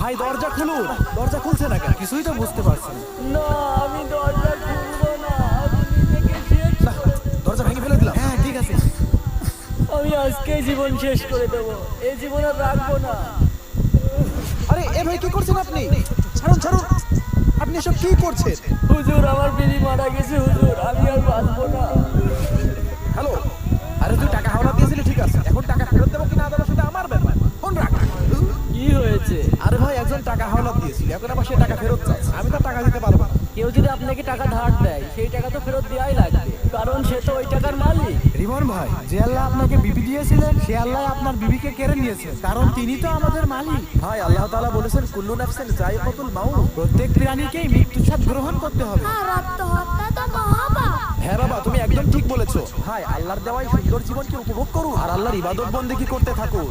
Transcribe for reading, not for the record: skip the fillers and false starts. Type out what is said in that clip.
ভাই দরজা খুলুন, দরজা খুলছে না কেন? কিছুই তো বুঝতে পারছি না। না, আমি দরজা খুলবো না, আমি নিজেকে শেষ না, দরজা ভেঙে ফেলে দিলাম। হ্যাঁ ঠিক আছে। আমি আজকেই জীবন শেষ করে দেবো, এই জীবন আর রাখবো না। আরে এ ভাই কি করছেন আপনি? ছাড়ুন ছাড়ুন, আপনি এসব কি করছেন? হুজুর, আমার বিবি মারা গেছে হুজুর, আমি আর বাঁচবো না। হ্যালো, আরে তুই টাকা হাওলা দিয়েছিলি ঠিক আছে, এখন টাকা ফেরত দেবো কিনা দেবো সেটা আমার ব্যাপার। ফোন রাখ। কি হয়েছে? আরে ভাই একজন টাকা হাওলা দিয়েছিল, এখন আবার সে টাকা ফেরত চাচ্ছে, আমি তো টাকা দিতে পারবো না। কেউ যদি আপনাকে টাকা ধার দেয়, সেই টাকা তো ফেরত দেওয়াই লাগবে, কারণ সে তো ওই টাকার মালিক। রিমন ভাই, যে আল্লাহ আপনাকে বিবি দিয়েছিলেন সে আল্লাহ আপনার বিবিকে কেড়ে নিয়েছেন, কারণ তিনি তো আমাদের মালিক। ভাই আল্লাহ তাআলা বলেছেন কুল্লু নাফসিন যায়কাতুল মাউত, প্রত্যেক প্রাণীকেই মৃত্যুর স্বাদ গ্রহণ করতে হবে। আর আত্মহত্যা তো মহাপাপ। হ্যাঁ বাবা তুমি একদম ঠিক বলেছো। ভাই আল্লাহর দেওয়াই সুন্দর জীবনকে উপভোগ করুন আর আল্লাহর ইবাদত বন্দেগী করতে থাকুন।